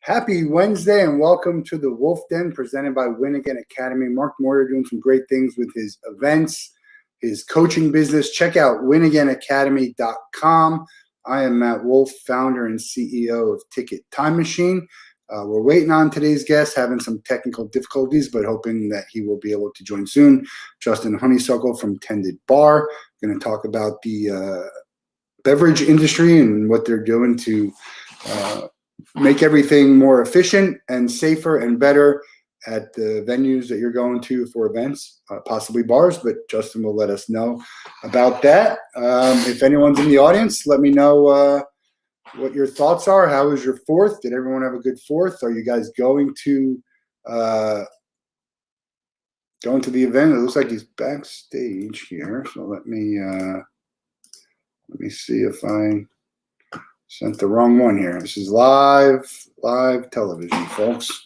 Happy Wednesday and welcome to the Wolff Den presented by Win Again Academy. Mark Moyer doing some great things with his events, his coaching business. Check out winagainacademy.com. I am Matt Wolff, founder and CEO of Ticket Time Machine. We're waiting on today's guest, having some technical difficulties, but hoping that he will be able to join soon. Justin Honeysuckle from Tended Bar. Going to talk about the beverage industry and what they're doing to make everything more efficient and safer and better at the venues that you're going to for events, possibly bars, but Justin will let us know about that. If anyone's in the audience, let me know what your thoughts are. How was your 4th? Did everyone have a good 4th? Are you guys going to the event? It looks like he's backstage here. So let me see if I sent the wrong one here. This is live television, folks.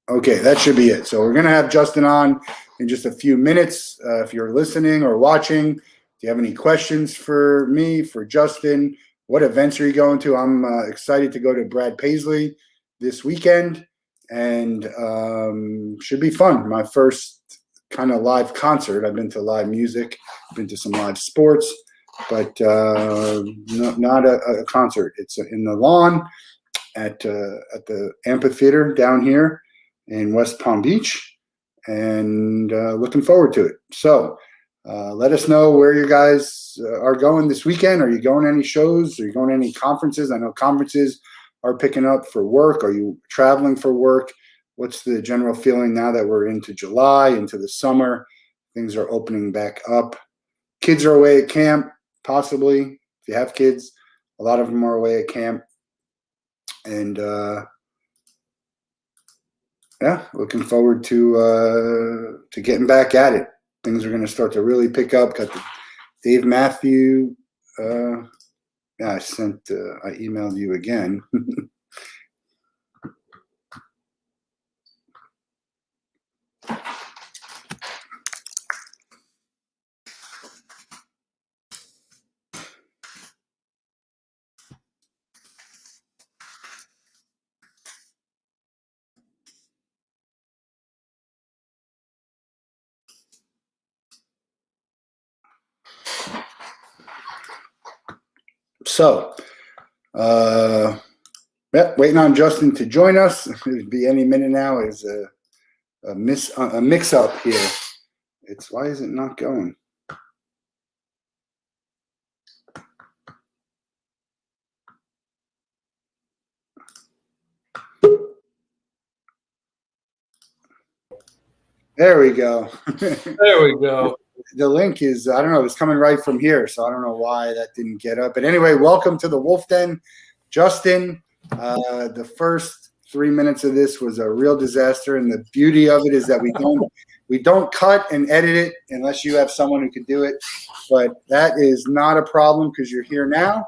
Okay, that should be it. So we're going to have Justin on in just a few minutes. If you're listening or watching, do you have any questions for me, for Justin? What events are you going to? I'm excited to go to Brad Paisley this weekend, and should be fun. My first kind of live concert. I've been to live music, been to some live sports, but not a concert. It's in the lawn at the amphitheater down here in West Palm Beach, and looking forward to it. So let us know where you guys are going this weekend. Are you going to any shows? Are you going to any conferences? I know conferences are picking up for work. Are you traveling for work? What's the general feeling now that we're into July, into the summer? Things are opening back up. Kids are away at camp, possibly. If you have kids, a lot of them are away at camp. And yeah, looking forward to getting back at it. Things are going to start to really pick up. Got the Dave Matthew. I emailed you again. So, waiting on Justin to join us. It'll be any minute now. Is a mix-up here. Why is it not going? There we go. There we go. The link is, I don't know, it's coming right from here, so I don't know why that didn't get up. But anyway, welcome to the Wolff Den. Justin, the first 3 minutes of this was a real disaster, and the beauty of it is that we don't cut and edit it unless you have someone who can do it. But that is not a problem because you're here now,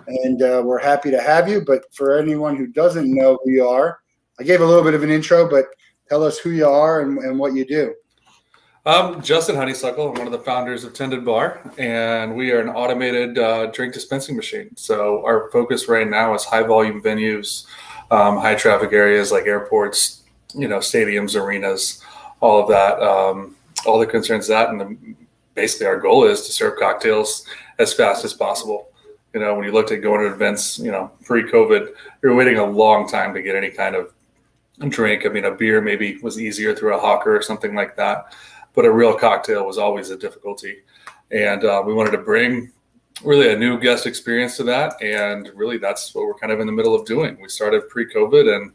and we're happy to have you. But for anyone who doesn't know who you are, I gave a little bit of an intro, but tell us who you are and what you do. I'm Justin Honeysuckle. I'm one of the founders of Tended Bar, and we are an automated drink dispensing machine. So our focus right now is high volume venues, high traffic areas like airports, stadiums, arenas, all of that, all the concerns that. And basically our goal is to serve cocktails as fast as possible. When you looked at going to events, pre-COVID, you were waiting a long time to get any kind of drink. I mean, a beer maybe was easier through a hawker or something like that. But a real cocktail was always a difficulty. And we wanted to bring really a new guest experience to that. And really that's what we're kind of in the middle of doing. We started pre-COVID, and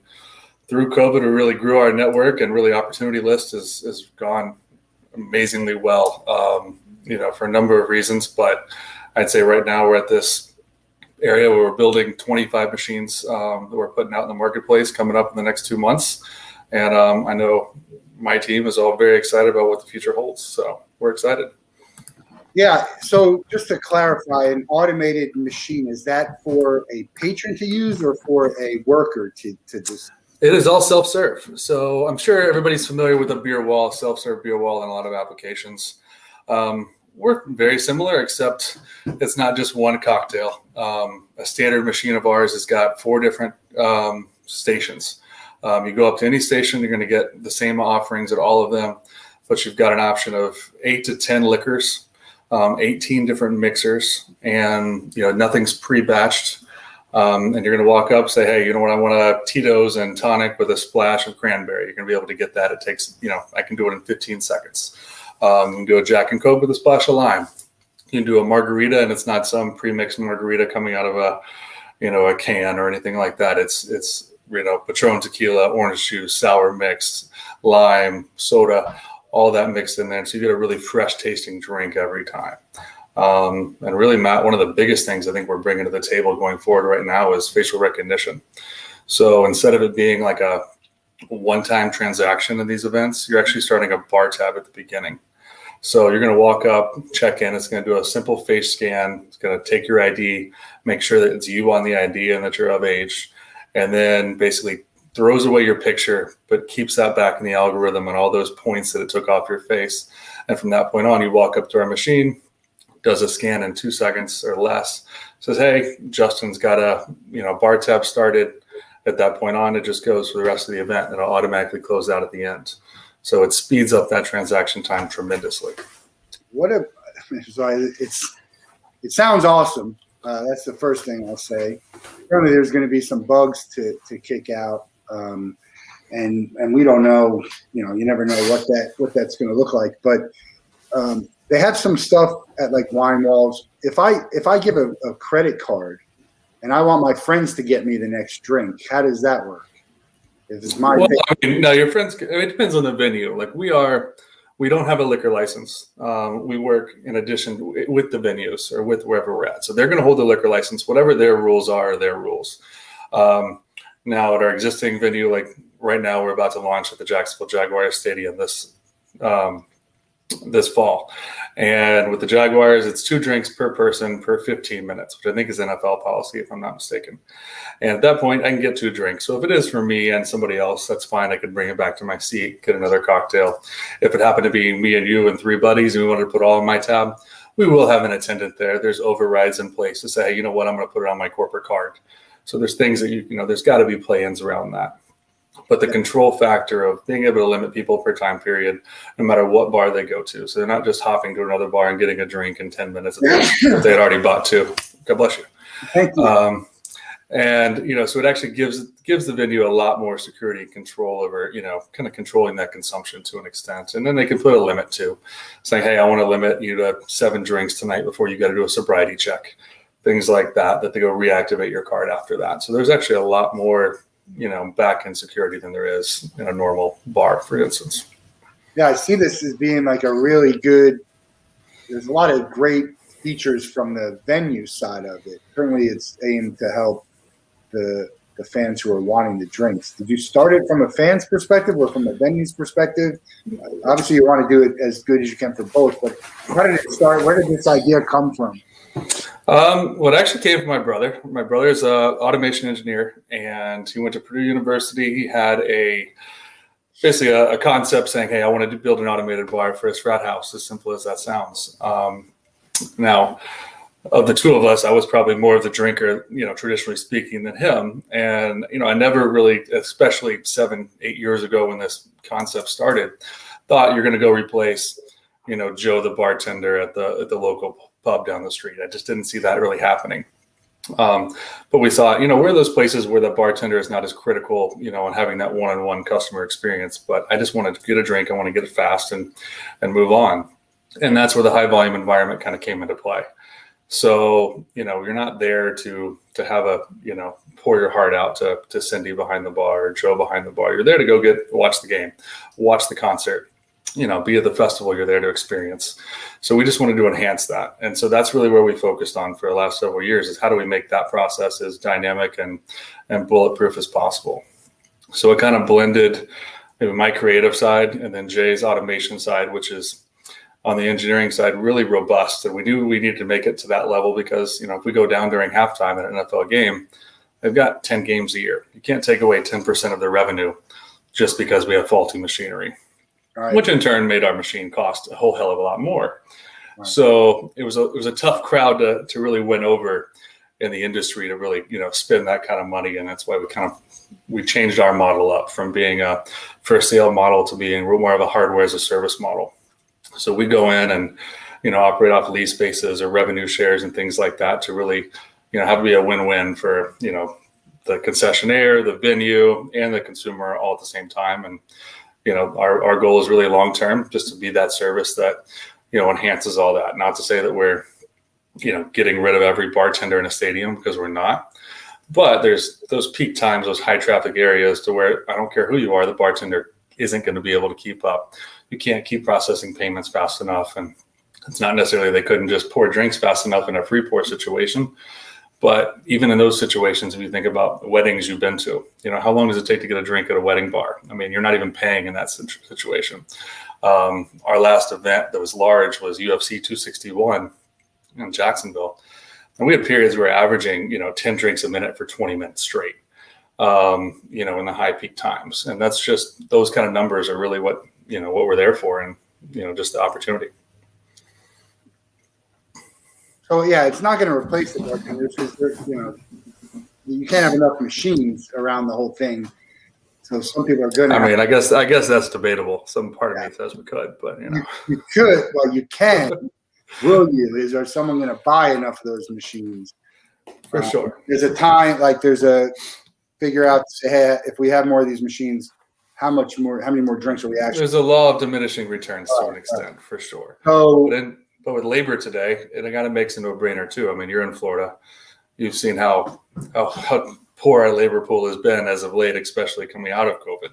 through COVID, we really grew our network, and really opportunity list has gone amazingly well, for a number of reasons. But I'd say right now we're at this area where we're building 25 machines that we're putting out in the marketplace coming up in the next 2 months. And I know my team is all very excited about what the future holds. So we're excited. Yeah. So just to clarify, an automated machine, is that for a patron to use or for a worker to just? It is all self-serve. So I'm sure everybody's familiar with a beer wall, self-serve beer wall in a lot of applications. we're very similar, except it's not just one cocktail. A standard machine of ours has got 4 different stations. You go up to any station, you're going to get the same offerings at all of them, but you've got an option of 8 to 10 liquors, 18 different mixers, and nothing's pre-batched. And you're going to walk up, say, hey, you know what? I want a Tito's and tonic with a splash of cranberry. You're going to be able to get that. It takes, I can do it in 15 seconds. You can do a Jack and Coke with a splash of lime. You can do a margarita, and it's not some pre-mixed margarita coming out of a can or anything like that. It's Patron tequila, orange juice, sour mix, lime, soda, all that mixed in there. So you get a really fresh tasting drink every time. And really, Matt, one of the biggest things I think we're bringing to the table going forward right now is facial recognition. So instead of it being like a one-time transaction in these events, you're actually starting a bar tab at the beginning. So you're going to walk up, check in. It's going to do a simple face scan. It's going to take your ID, make sure that it's you on the ID and that you're of age, and then basically throws away your picture, but keeps that back in the algorithm and all those points that it took off your face. And from that point on, you walk up to our machine, does a scan in 2 seconds or less, says, hey, Justin's got a bar tab started. At that point on, it just goes for the rest of the event, and it'll automatically close out at the end. So it speeds up that transaction time tremendously. It sounds awesome. That's the first thing I'll say. Certainly there's going to be some bugs to kick out. And we don't know, you never know what that's going to look like. But they have some stuff at like Wine Walls. If I give a credit card and I want my friends to get me the next drink, how does that work? If it's my no, your friends. It depends on the venue. Like we don't have a liquor license. We work in addition with the venues or with wherever we're at. So they're going to hold the liquor license. Whatever their rules are their rules. Now at our existing venue, like right now, we're about to launch at the Jacksonville Jaguars Stadium this fall. And with the Jaguars, it's 2 drinks per person per 15 minutes, which I think is NFL policy, if I'm not mistaken. And at that point, I can get 2 drinks. So if it is for me and somebody else, that's fine. I could bring it back to my seat, get another cocktail. If it happened to be me and you and 3 buddies and we wanted to put all in my tab, we will have an attendant there. There's overrides in place to say, hey, you know what, I'm going to put it on my corporate card. So there's things that there's got to be play-ins around that. But the control factor of being able to limit people per time period, no matter what bar they go to. So they're not just hopping to another bar and getting a drink in 10 minutes if they had already bought 2. God bless you. Thank you. And, so it actually gives the venue a lot more security and control over, kind of controlling that consumption to an extent. And then they can put a limit too, saying, hey, I want to limit you to 7 drinks tonight before you got to do a sobriety check. Things like that they go reactivate your card after that. So there's actually a lot more back-end security than there is in a normal bar, for instance. Yeah, I see this as being like a really good, there's a lot of great features from the venue side of it. Currently it's aimed to help the fans who are wanting the drinks. Did you start it from a fan's perspective or from the venue's perspective? Obviously you want to do it as good as you can for both, but how did it start? Where did this idea come from? Well, it actually came from my brother. My brother's an automation engineer, and he went to Purdue University. He had basically a concept saying, hey, I wanted to build an automated bar for his frat house, as simple as that sounds. Now, of the 2 of us, I was probably more of the drinker, traditionally speaking, than him. And, I never really, especially 7-8 years ago when this concept started, thought you're going to go replace, Joe the bartender at the local pub down the street. I just didn't see that really happening. But we thought, where are those places where the bartender is not as critical, and having that one-on-one customer experience. But I just wanted to get a drink. I want to get it fast and move on. And that's where the high volume environment kind of came into play. So, you're not there to have pour your heart out to Cindy behind the bar or Joe behind the bar. You're there to watch the game, watch the concert, be at the festival you're there to experience. So we just wanted to enhance that. And so that's really where we focused on for the last several years is how do we make that process as dynamic and bulletproof as possible. So it kind of blended maybe my creative side and then Jay's automation side, which is on the engineering side, really robust. And we knew we needed to make it to that level because, if we go down during halftime at an NFL game, they've got 10 games a year. You can't take away 10% of their revenue just because we have faulty machinery. Right. Which in turn made our machine cost a whole hell of a lot more. Right. So it was a tough crowd to really win over in the industry, to really, spend that kind of money. And that's why we changed our model up from being a for sale model to being more of a hardware as a service model. So we go in and, operate off lease bases or revenue shares and things like that to really, have to be a win-win for, the concessionaire, the venue, and the consumer all at the same time. And, our goal is really long-term, just to be that service that, enhances all that. Not to say that we're, getting rid of every bartender in a stadium, because we're not. But there's those peak times, those high traffic areas to where I don't care who you are, the bartender isn't going to be able to keep up. You can't keep processing payments fast enough. And it's not necessarily they couldn't just pour drinks fast enough in a free pour situation. But even in those situations, if you think about weddings you've been to, how long does it take to get a drink at a wedding bar? I mean, you're not even paying in that situation. Our last event that was large was UFC 261 in Jacksonville. And we had periods where we're averaging, 10 drinks a minute for 20 minutes straight, in the high peak times. And that's just, those kind of numbers are really what we're there for, and, just the opportunity. So yeah, it's not going to replace the bartenders, because you can't have enough machines around the whole thing. So some people are good. I guess that's debatable. Some part of me says we could, but you could. Well, you can. Will you? Is there someone going to buy enough of those machines? For sure. There's a time, there's a figure out, hey, if we have more of these machines, how many more drinks are we actually? There's a law of diminishing returns to an extent, for sure. So, but with labor today, it kind of makes a no-brainer too. I mean, you're in Florida. You've seen how poor our labor pool has been as of late, especially coming out of COVID.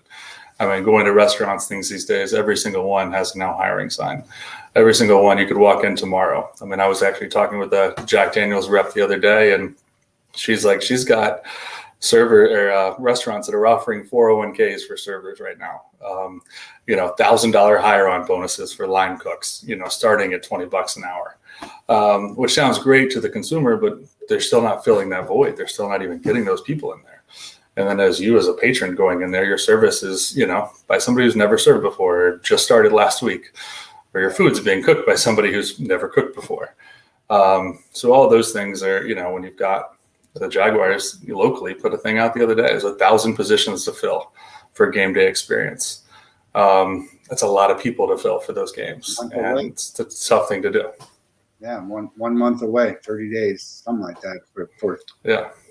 I mean, going to restaurants, things these days, every single one has a now hiring sign. Every single one, you could walk in tomorrow. I mean, I was actually talking with a Jack Daniel's rep the other day, and she's like, she's got restaurants that are offering 401ks for servers right now. $1,000 hire on bonuses for line cooks, starting at $20 an hour, which sounds great to the consumer, but they're still not filling that void. They're still not even getting those people in there. And then as you as a patron going in there, your service is, by somebody who's never served before, or just started last week, or your food's being cooked by somebody who's never cooked before. So all those things are, when you've got the Jaguars locally put a thing out the other day, there's 1,000 positions to fill for a game day experience. That's a lot of people to fill for those games, and it's a tough thing to do. Yeah, one month away, 30 days, something like that for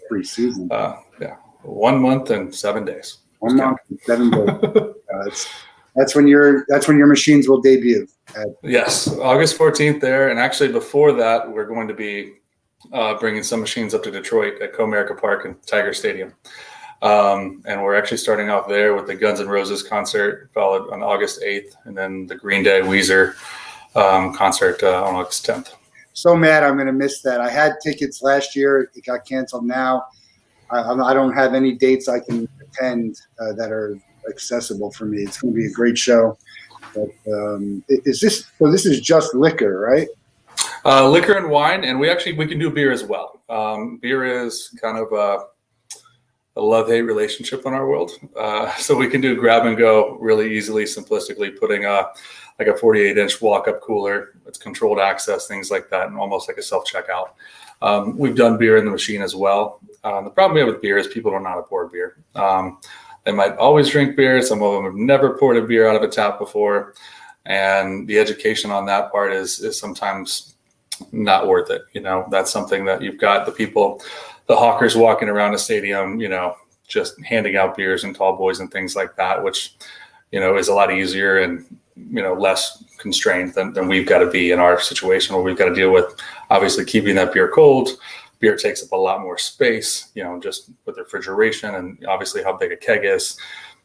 pre-season. 1 month and 7 days. 1 month and 7 days. That's when your machines will debut. Yes, August 14th there, and actually before that, we're going to be bringing some machines up to Detroit at Comerica Park and Tiger Stadium. And we're actually starting off there with the Guns N' Roses concert, followed on August 8th, and then the Green Day Weezer concert on August 10th. So mad I'm going to miss that. I had tickets last year. It got canceled now. I don't have any dates I can attend that are accessible for me. It's going to be a great show. But this is just liquor, right? Liquor and wine, and we can do beer as well. Beer is kind of a love-hate relationship in our world. So we can do grab and go really easily, simplistically, putting a 48-inch walk-up cooler. It's controlled access, things like that, and almost like a self-checkout. We've done beer in the machine as well. The problem we have with beer is people don't know how to pour beer. They might always drink beer. Some of them have never poured a beer out of a tap before. And the education on that part is sometimes not worth it. That's something that you've got the hawkers walking around a stadium, just handing out beers and tall boys and things like that, which, is a lot easier and, less constrained than we've got to be in our situation, where we've got to deal with obviously keeping that beer cold. Beer takes up a lot more space, just with refrigeration and obviously how big a keg is.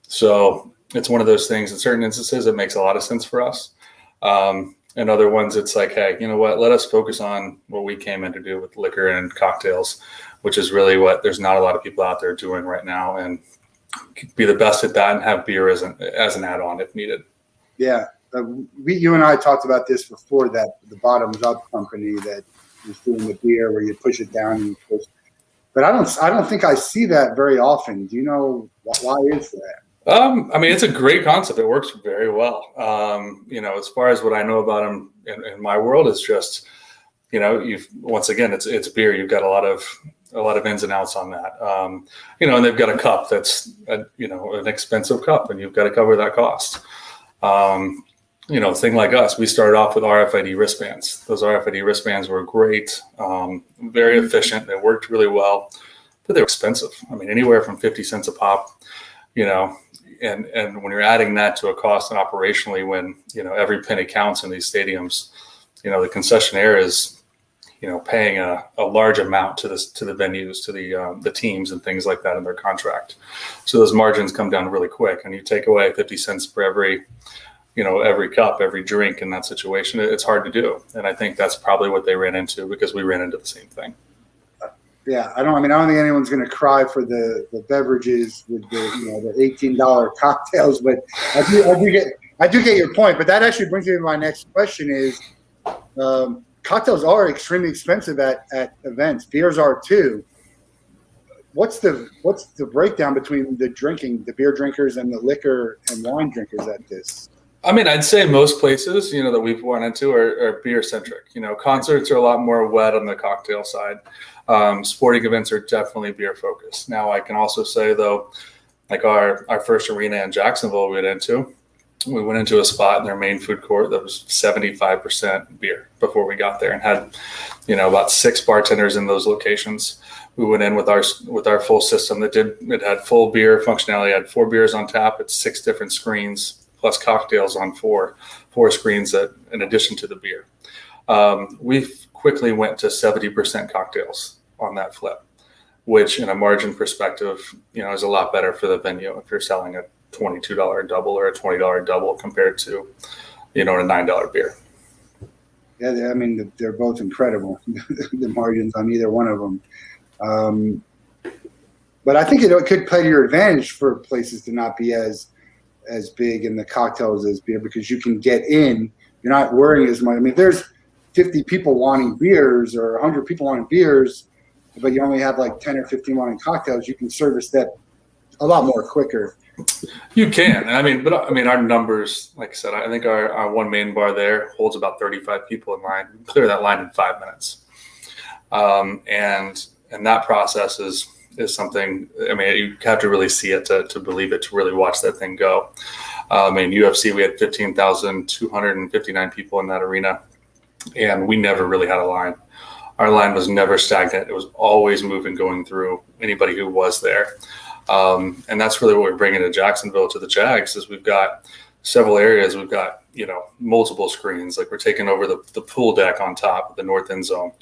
So it's one of those things. In certain instances, it makes a lot of sense for us. And other ones, it's like, hey, you know what? Let us focus on what we came in to do with liquor and cocktails, which is really what there's not a lot of people out there doing right now, and be the best at that and have beer as an add-on if needed. Yeah. You and I talked about this before, that the Bottoms Up company that is doing the beer where you push it down and you push. But I don't think I see that very often. Do you know why is that? I mean, it's a great concept. It works very well. As far as what I know about them in my world, it's just, once again, it's beer. You've got a lot of ins and outs on that. And they've got a cup that's, an expensive cup, and you've got to cover that cost. Thing like us, we started off with RFID wristbands. Those RFID wristbands were great, very efficient. They worked really well, but they're expensive. I mean, anywhere from 50 cents a pop, and when you're adding that to a cost and operationally, when, every penny counts in these stadiums, the concessionaire is, paying a large amount to the venues, to the teams and things like that in their contract. So those margins come down really quick, and you take away 50 cents for every cup, every drink in that situation. It's hard to do. And I think that's probably what they ran into, because we ran into the same thing. Yeah, I don't think anyone's going to cry for the beverages with the $18 cocktails, but I do get your point. But that actually brings me to my next question: is cocktails are extremely expensive at events. Beers are too. What's the breakdown between the beer drinkers and the liquor and wine drinkers at this? I mean, I'd say most places, that we've run into are beer centric. Concerts are a lot more wet on the cocktail side. Sporting events are definitely beer focused. Now, I can also say, though, like our first arena in Jacksonville we went into a spot in their main food court that was 75% beer before we got there, and had, about 6 bartenders in those locations. We went in with our full system it had full beer functionality. It had 4 beers on tap. It's 6 different screens, plus cocktails on four screens in addition to the beer. We quickly went to 70% cocktails on that flip, which in a margin perspective, is a lot better for the venue if you're selling a $22 double or a $20 double compared to, a $9 beer. Yeah, I mean, they're both incredible, the margins on either one of them. But I think it could play to your advantage for places to not be as big in the cocktails as beer, because you can get in. You're not worrying as much. I mean, if there's 50 people wanting beers or 100 people wanting beers, but you only have like 10 or 15 wanting cocktails, you can service that a lot more quicker. You can. Our numbers, like I said, I think our one main bar there holds about 35 people in line. We clear that line in 5 minutes. And that process is something, you have to really see it to believe it, to really watch that thing go. UFC, we had 15,259 people in that arena, and we never really had a line. Our line was never stagnant. It was always moving, going through anybody who was there. And that's really what we're bringing to Jacksonville, to the Jags, is we've got several areas. We've got, multiple screens. Like, we're taking over the pool deck on top of the north end zone.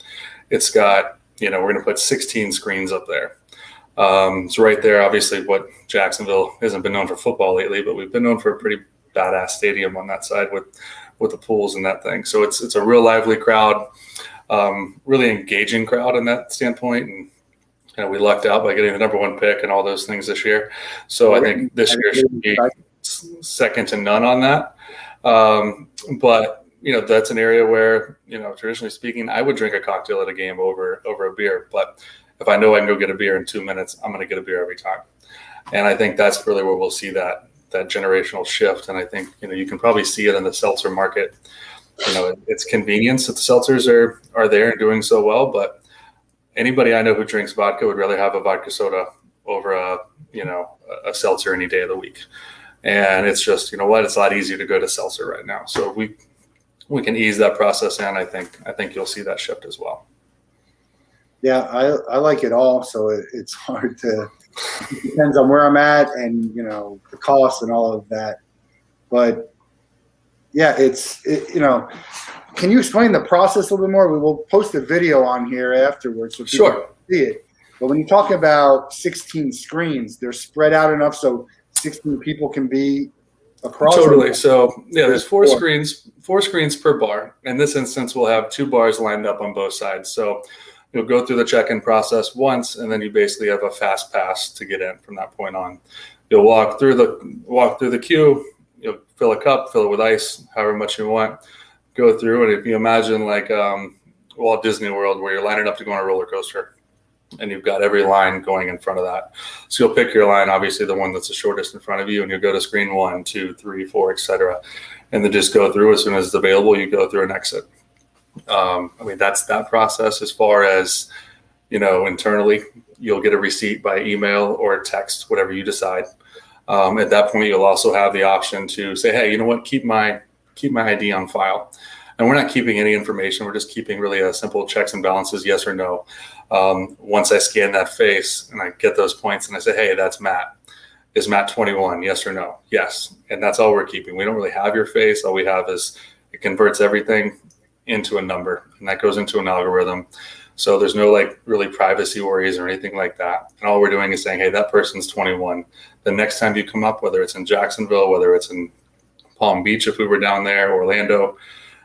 It's got, we're going to put 16 screens up there. So right there, obviously, what Jacksonville hasn't been known for football lately, but we've been known for a pretty badass stadium on that side with the pools and that thing. So it's a real lively crowd, really engaging crowd in that standpoint. And we lucked out by getting the number 1 pick and all those things this year. So I think this year should be second to none on that. But that's an area where, traditionally speaking, I would drink a cocktail at a game over a beer. But if I know I can go get a beer in 2 minutes, I'm going to get a beer every time. And I think that's really where we'll see that generational shift. And I think, you can probably see it in the seltzer market. It's convenience that the seltzers are there and doing so well. But anybody I know who drinks vodka would rather have a vodka soda over a seltzer any day of the week. And it's just, it's a lot easier to go to seltzer right now. So if we can ease that process in, I think you'll see that shift as well. Yeah, I like it all. So it's hard to, it depends on where I'm at and, the cost and all of that. But yeah, can you explain the process a little bit more? We will post a video on here afterwards so people can see it. But when you talk about 16 screens, they're spread out enough so 16 people can be across. Totally. So yeah, there's 4 screens per bar. In this instance, we'll have 2 bars lined up on both sides. So you'll go through the check-in process once, and then you basically have a fast pass to get in from that point on. You'll walk through the queue. You'll fill a cup, fill it with ice, however much you want. Go through, and if you imagine like Walt Disney World, where you're lining up to go on a roller coaster, and you've got every line going in front of that. So you'll pick your line, obviously the one that's the shortest in front of you, and you'll go to screen 1, 2, 3, 4, etc. And then just go through. As soon as it's available, you go through and exit. That's that process. As far as, internally, you'll get a receipt by email or text, whatever you decide. At that point, you'll also have the option to say, hey, you know what, keep my ID on file. And we're not keeping any information. We're just keeping really a simple checks and balances, yes or no. Once I scan that face and I get those points and I say, hey, that's Matt. Is Matt 21? Yes or no? Yes. And that's all we're keeping. We don't really have your face. All we have is it converts everything into a number, and that goes into an algorithm. So there's no really privacy worries or anything like that. And all we're doing is saying, hey, that person's 21. The next time you come up, whether it's in Jacksonville, whether it's in Palm Beach, if we were down there, Orlando,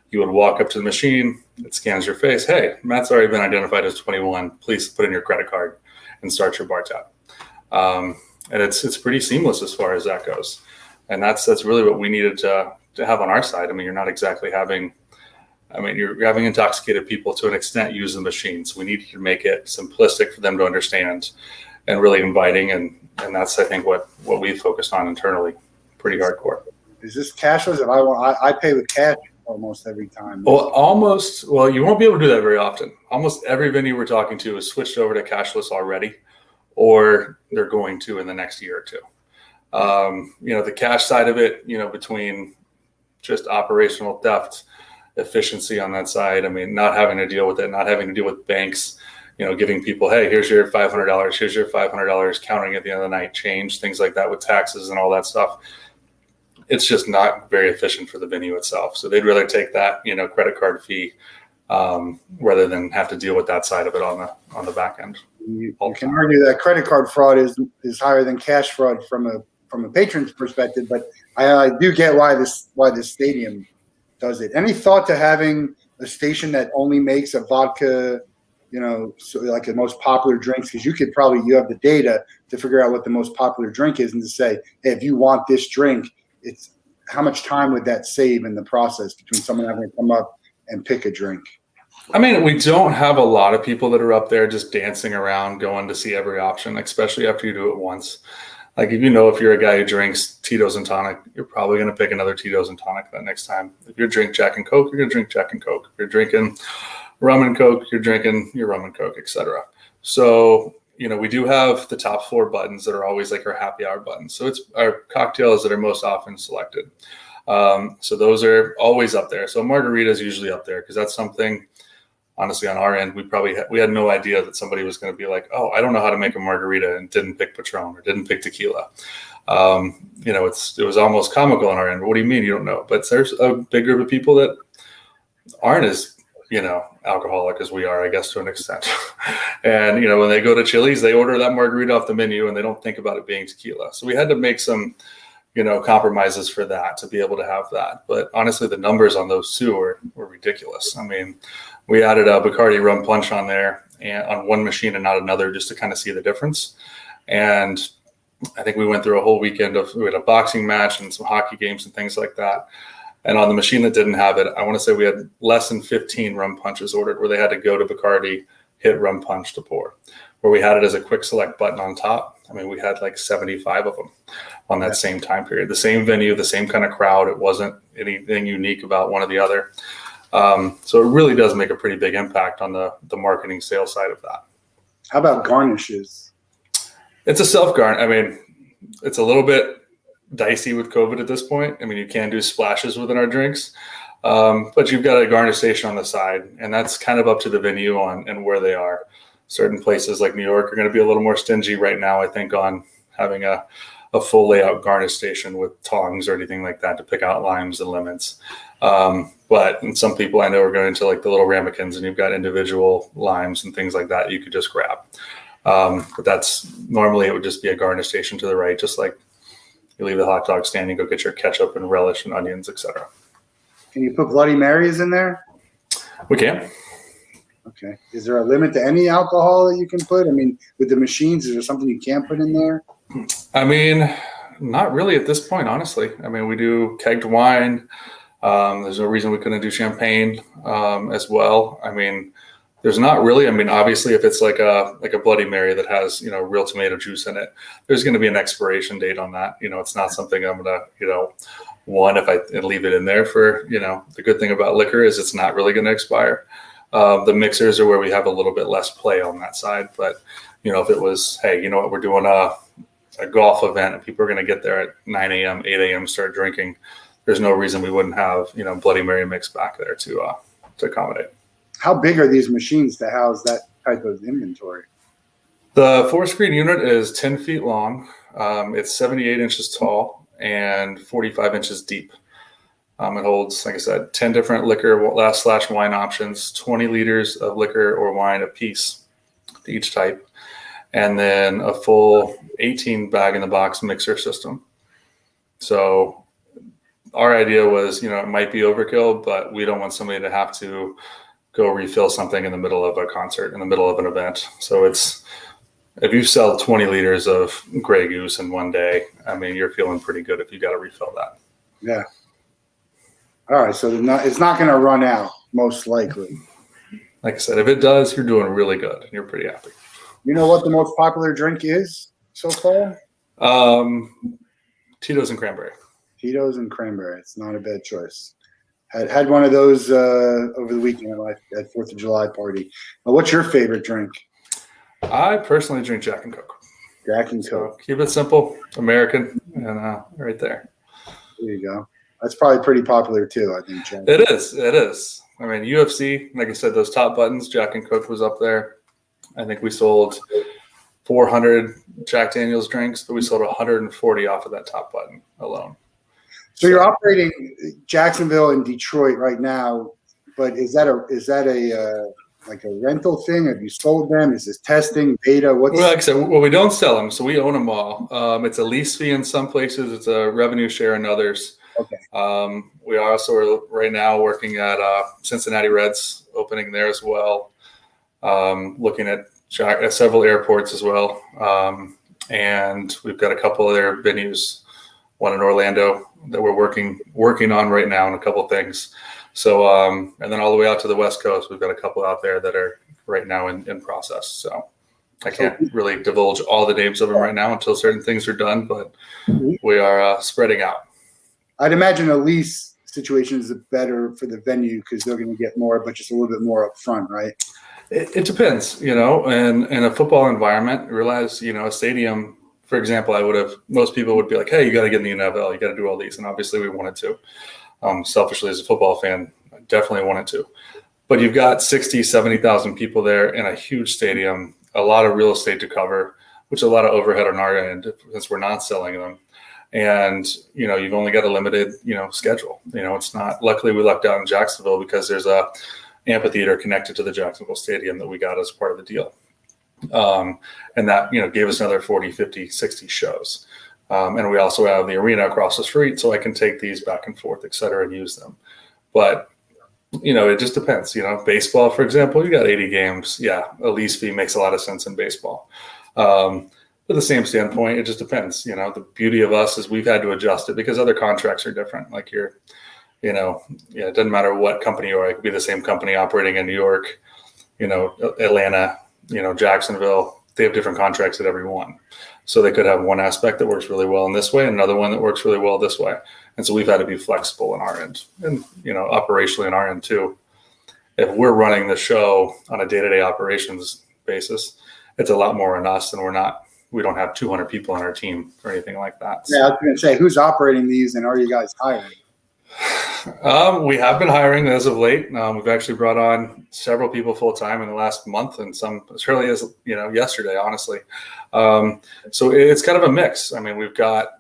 you would walk up to the machine, it scans your face. Hey, Matt's already been identified as 21. Please put in your credit card and start your bar tab. And it's pretty seamless as far as that goes. And that's really what we needed to have on our side. You're not exactly having intoxicated people to an extent use the machines. We need to make it simplistic for them to understand and really inviting. And that's, I think, what we focused on internally, pretty hardcore. Is this cashless? If I pay with cash almost every time. Well, you won't be able to do that very often. Almost every venue we're talking to is switched over to cashless already, or they're going to in the next year or two. The cash side of it, between just operational theft, efficiency on that side. Not having to deal with it, not having to deal with banks, giving people, hey, here's your $500, here's your $500, counting at the end of the night, change, things like that with taxes and all that stuff. It's just not very efficient for the venue itself. So they'd rather take that, credit card fee rather than have to deal with that side of it on the back end. You can argue that credit card fraud is higher than cash fraud from a patron's perspective, but I do get why this stadium does it. Any thought to having a station that only makes a vodka, like the most popular drinks? Because you have the data to figure out what the most popular drink is, and to say, hey, if you want this drink, it's how much time would that save in the process between someone having to come up and pick a drink? We don't have a lot of people that are up there just dancing around, going to see every option, especially after you do it once. If you're a guy who drinks Tito's and tonic, you're probably going to pick another Tito's and tonic that next time. If you're drinking Jack and Coke, you're going to drink Jack and Coke. If you're drinking rum and Coke, you're drinking your rum and Coke, etc. So, we do have the top 4 buttons that are always our happy hour buttons. So it's our cocktails that are most often selected. So those are always up there. So margarita is usually up there because that's something, honestly, on our end, we had no idea that somebody was going to be like, oh, I don't know how to make a margarita, and didn't pick Patron or didn't pick tequila. It was almost comical on our end. What do you mean you don't know? But there's a big group of people that aren't as, alcoholic as we are, I guess, to an extent. And, when they go to Chili's, they order that margarita off the menu and they don't think about it being tequila. So we had to make some, compromises for that to be able to have that. But honestly, the numbers on those two were ridiculous. We added a Bacardi rum punch on there and on one machine and not another, just to kind of see the difference. And I think we went through a whole weekend we had a boxing match and some hockey games and things like that. And on the machine that didn't have it, I want to say we had less than 15 rum punches ordered where they had to go to Bacardi, hit rum punch to pour. Where we had it as a quick select button on top, we had 75 of them on that same time period. The same venue, the same kind of crowd. It wasn't anything unique about one or the other. So it really does make a pretty big impact on the marketing sales side of that. How about garnishes? It's a self-garnish. It's a little bit dicey with COVID at this point. You can do splashes within our drinks, but you've got a garnish station on the side, and that's kind of up to the venue and where they are. Certain places like New York are going to be a little more stingy right now, I think, on having a full layout garnish station with tongs or anything like that to pick out limes and lemons. But some people I know are going to the little ramekins, and you've got individual limes and things like that you could just grab. But that's normally it would just be a garnish station to the right, just like you leave the hot dog stand and go get your ketchup and relish and onions, etc. Can you put Bloody Marys in there? We can. Okay. Is there a limit to any alcohol that you can put? With the machines, is there something you can't put in there? Not really at this point, honestly. We do kegged wine. There's no reason we couldn't do champagne as well. There's not really. I mean, obviously, if it's like a Bloody Mary that has real tomato juice in it, there's going to be an expiration date on that. It's not something I'm gonna if I leave it in there for the good thing about liquor is it's not really going to expire. The mixers are where we have a little bit less play on that side, but if it was, hey, we're doing a golf event and people are going to get there at 9 a.m., 8 a.m. start drinking. There's no reason we wouldn't have Bloody Mary mix back there to accommodate. How big are these machines to house that type of inventory? The 4-screen unit is 10 feet long. It's 78 inches tall and 45 inches deep. It holds, like I said, 10 different liquor / wine options, 20 liters of liquor or wine apiece to each type, and then a full 18 bag-in-the-box mixer system. So our idea was, it might be overkill, but we don't want somebody to have to go refill something in the middle of a concert, in the middle of an event. So if you sell 20 liters of Grey Goose in one day, I mean, you're feeling pretty good if you got to refill that. Yeah. All right. So it's not going to run out, most likely. Like I said, if it does, you're doing really good and you're pretty happy. You know what the most popular drink is so far? Tito's and cranberry. Tito's and cranberry. It's not a bad choice. Had one of those over the weekend at 4th of July party. What's your favorite drink? I personally drink Jack and Coke. Jack and So Coke. keep it simple, American, and right there. There you go. That's probably pretty popular too, I think, Jack. It is. I mean, UFC, like I said, those top buttons, Jack and Coke was up there. I think we sold 400 Jack Daniel's drinks, but we sold 140 off of that top button alone. So you're operating Jacksonville and Detroit right now, but is that a like a rental thing? Have you sold them? Is this testing, beta? Well, like I said, we don't sell them, so we own them all. It's a lease fee in some places. It's a revenue share in others. Okay. We also are right now working at Cincinnati Reds, opening there as well. Looking at several airports as well. And we've got a couple of their venues, one in Orlando that we're working on right now, and a couple things. So, and then all the way out to the West Coast, we've got a couple out there that are right now in process. So I can't really divulge all the names of them right now until certain things are done, but we are spreading out. I'd imagine a lease situation is better for the venue because they're going to get more, but just a little bit more upfront, right? It depends, and in a football environment, realize, a stadium, for example, most people would be like, hey, you got to get in the NFL, you got to do all these. And obviously we wanted to. Selfishly, as a football fan, I definitely wanted to. But you've got 60, 70,000 people there in a huge stadium, a lot of real estate to cover, which is a lot of overhead on our end since we're not selling them. And, you've only got a limited, schedule. It's not, luckily we lucked out in Jacksonville because there's a amphitheater connected to the Jacksonville Stadium that we got as part of the deal. And that, gave us another 40, 50, 60 shows. And we also have the arena across the street, so I can take these back and forth, et cetera, and use them. But, it just depends. Baseball, for example, you got 80 games. Yeah, a lease fee makes a lot of sense in baseball. But the same standpoint, it just depends. The beauty of us is we've had to adjust it because other contracts are different. Like it doesn't matter what company you are. It could be the same company operating in New York, Atlanta, Jacksonville. They have different contracts at every one. So they could have one aspect that works really well in this way and another one that works really well this way. And so we've had to be flexible in our end and, operationally in our end too. If we're running the show on a day-to-day operations basis, it's a lot more on us, and we don't have 200 people on our team or anything like that. So. Yeah, I was going to say, who's operating these, and are you guys hiring? We have been hiring as of late. We've actually brought on several people full time in the last month, and some as early as yesterday, honestly. So it's kind of a mix. I mean, we've got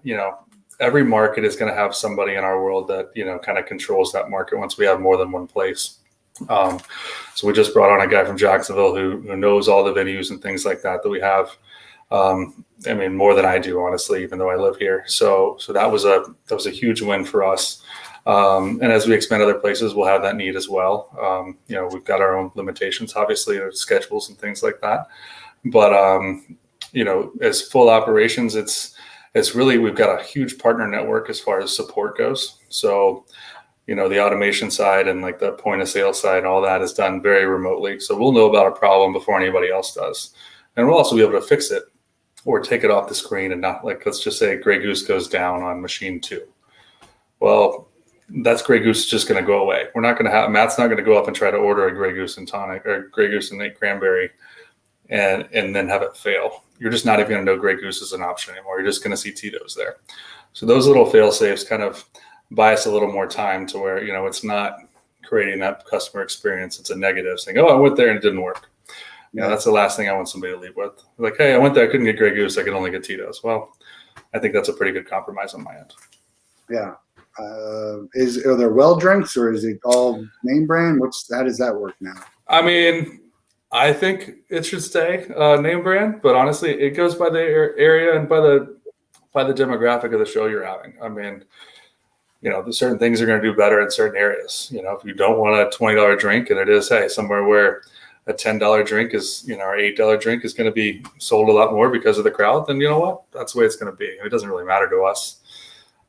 every market is going to have somebody in our world that kind of controls that market once we have more than one place. So we just brought on a guy from Jacksonville who knows all the venues and things like that we have. I mean, more than I do, honestly, even though I live here. So that was a huge win for us. And as we expand other places, we'll have that need as well. We've got our own limitations, obviously, schedules and things like that. But, as full operations, it's really, we've got a huge partner network as far as support goes. So the automation side and like the point of sale side, all that is done very remotely. So we'll know about a problem before anybody else does. And we'll also be able to fix it or take it off the screen and not, like, let's just say Grey Goose goes down on machine 2. Well, that's Grey Goose just going to go away. We're not going to Matt's not going to go up and try to order a Grey Goose and tonic or Grey Goose and Nate Cranberry and then have it fail. You're just not even going to know Grey Goose is an option anymore. You're just going to see Tito's there. So those little fail safes kind of buy us a little more time to where, it's not creating that customer experience. It's a negative saying, oh, I went there and it didn't work. That's the last thing I want somebody to leave with. Like, hey, I went there, I couldn't get Grey Goose, I could only get Tito's. Well, I think that's a pretty good compromise on my end. Yeah. Are there well drinks or is it all name brand? How does that work now? I mean, I think it should stay name brand, but honestly, it goes by the area and by the demographic of the show you're having. I mean, there's certain things are going to do better in certain areas. If you don't want a $20 drink and it is, hey, somewhere where a $10 drink is, or $8 drink is going to be sold a lot more because of the crowd, then you know what? That's the way it's going to be. It doesn't really matter to us.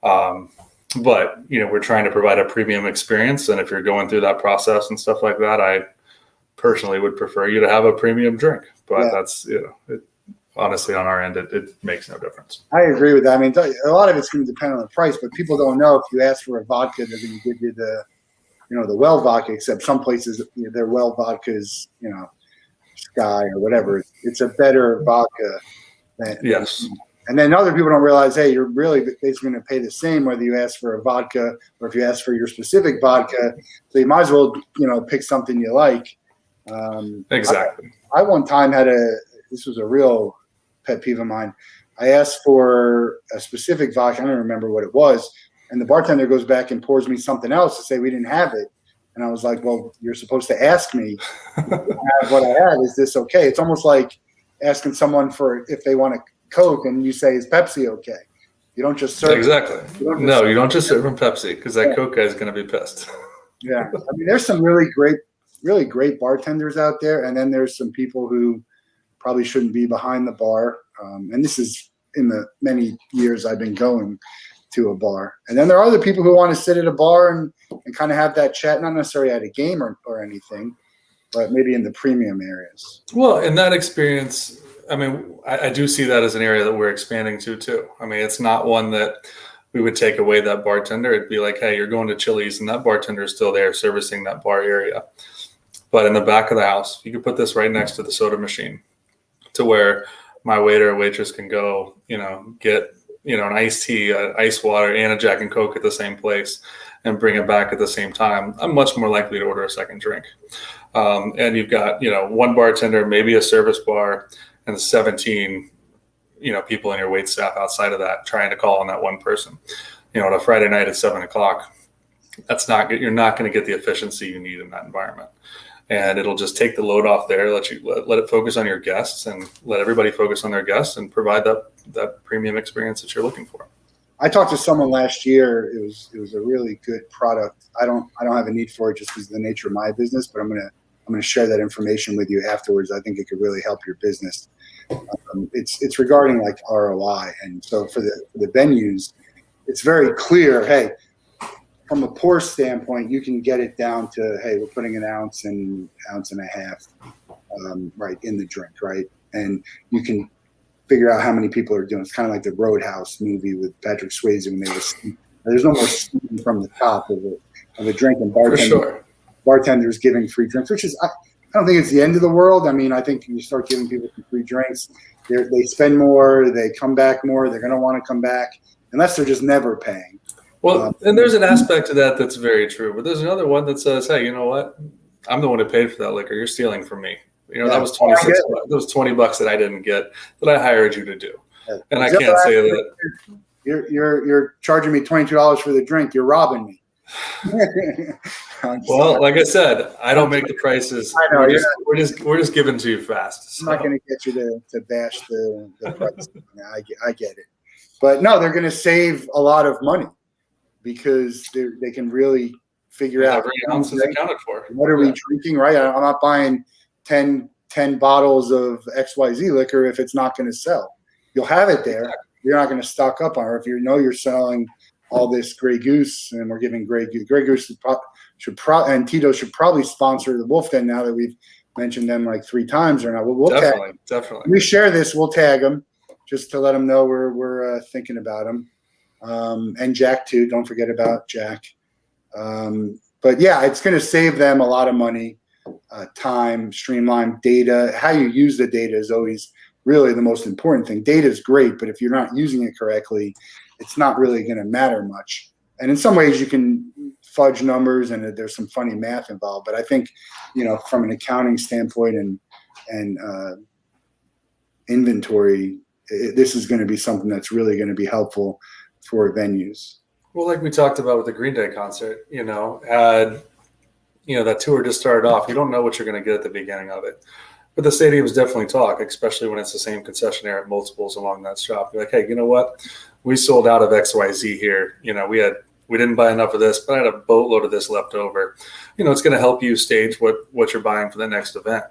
But, we're trying to provide a premium experience. And if you're going through that process and stuff like that, I personally would prefer you to have a premium drink. But that's, honestly, on our end, it makes no difference. I agree with that. I mean, a lot of it's going to depend on the price, but people don't know if you ask for a vodka, they're going to give you the well vodka, except some places their well vodka is, Sky or whatever. It's a better vodka. Yes. And then other people don't realize, hey, you're really basically going to pay the same whether you ask for a vodka or if you ask for your specific vodka. So you might as well, pick something you like. Exactly. I one time this was a real pet peeve of mine. I asked for a specific vodka. I don't remember what it was. And the bartender goes back and pours me something else to say we didn't have it. And I was like, well, you're supposed to ask me what I have. Is this okay? It's almost like asking someone for if they want a Coke and you say, is Pepsi okay? You don't just serve. Exactly. You don't just serve them Pepsi because that Coke guy is going to be pissed. Yeah. I mean, there's some really great bartenders out there. And then there's some people who probably shouldn't be behind the bar. And this is in the many years I've been going to a bar. And then there are other people who want to sit at a bar and kind of have that chat, not necessarily at a game or anything, but maybe in the premium areas. Well, in that experience, I mean, I do see that as an area that we're expanding to too. I mean, it's not one that we would take away that bartender. It'd be like, hey, you're going to Chili's and that bartender is still there servicing that bar area. But in the back of the house, you could put this right next to the soda machine to where my waiter or waitress can go, get an iced tea, ice water, and a Jack and Coke at the same place and bring it back at the same time. I'm much more likely to order a second drink. And you've got, one bartender, maybe a service bar, and 17, people in your wait staff outside of that trying to call on that one person. On a Friday night at 7:00, you're not going to get the efficiency you need in that environment. And it'll just take the load off there, let it focus on your guests and let everybody focus on their guests and provide that premium experience that you're looking for. I talked to someone last year. It was a really good product. I don't have a need for it just because of the nature of my business, but I'm gonna share that information with you afterwards. I think it could really help your business. It's regarding like ROI, and so for the venues, it's very clear. Hey, from a pour standpoint, you can get it down to, hey, we're putting an ounce and a half, right in the drink, right, and you can figure out how many people are doing. It's kind of like the Roadhouse movie with Patrick Swayze when they were. There's no more steam from the top of a drink, and bartenders giving free drinks, which is I don't think it's the end of the world. I mean, I think you start giving people some free drinks, they spend more, they come back more, they're going to want to come back, unless they're just never paying. Well, and there's an aspect to that that's very true, but there's another one that says, hey, you know what? I'm the one who paid for that liquor. You're stealing from me. That was $26. That was $20 that I didn't get that I hired you to do. And I can't say that you're charging me $22 for the drink. You're robbing me. Well, like I said, I don't make the prices. I know we're just giving to you fast. So. I'm not going to get you to bash the price. I get it, but no, they're going to save a lot of money because they can really figure out every ounce is accounted for. What are we drinking? Right? I'm not buying 10 bottles of XYZ liquor if it's not going to sell. You'll have it there. You're not going to stock up on it. If you're selling all this Grey Goose, and we're giving Grey Goose and Tito should probably sponsor the Wolff Den now that we've mentioned them like 3 times or not. We'll definitely. When we share this, we'll tag them just to let them know we're thinking about them. And Jack too. Don't forget about Jack. But yeah, it's going to save them a lot of money, time, streamline data. How you use the data is always really the most important thing. Data is great, but if you're not using it correctly, it's not really going to matter much. And in some ways you can fudge numbers and there's some funny math involved, but I think, from an accounting standpoint and inventory, this is going to be something that's really going to be helpful for venues. Well, like we talked about with the Green Day concert, that tour just started off. You don't know what you're going to get at the beginning of it. But the stadiums definitely talk, especially when it's the same concessionaire at multiples along that shop. You're like, hey, you know what? We sold out of XYZ here. We didn't buy enough of this, but I had a boatload of this left over. It's going to help you stage what you're buying for the next event,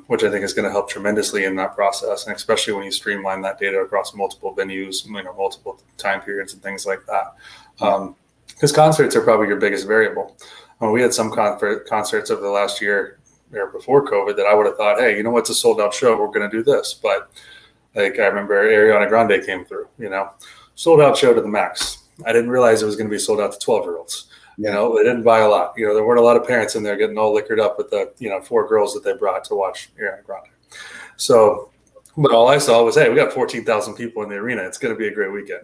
which I think is going to help tremendously in that process, and especially when you streamline that data across multiple venues, multiple time periods and things like that. Because concerts are probably your biggest variable. We had some concerts over the last year or before COVID that I would have thought, hey, it's a sold out show. We're going to do this. But like I remember Ariana Grande came through, sold out show to the max. I didn't realize it was going to be sold out to 12-year-olds. They didn't buy a lot. There weren't a lot of parents in there getting all liquored up with the, 4 girls that they brought to watch Ariana Grande. So, but all I saw was, hey, we got 14,000 people in the arena. It's going to be a great weekend.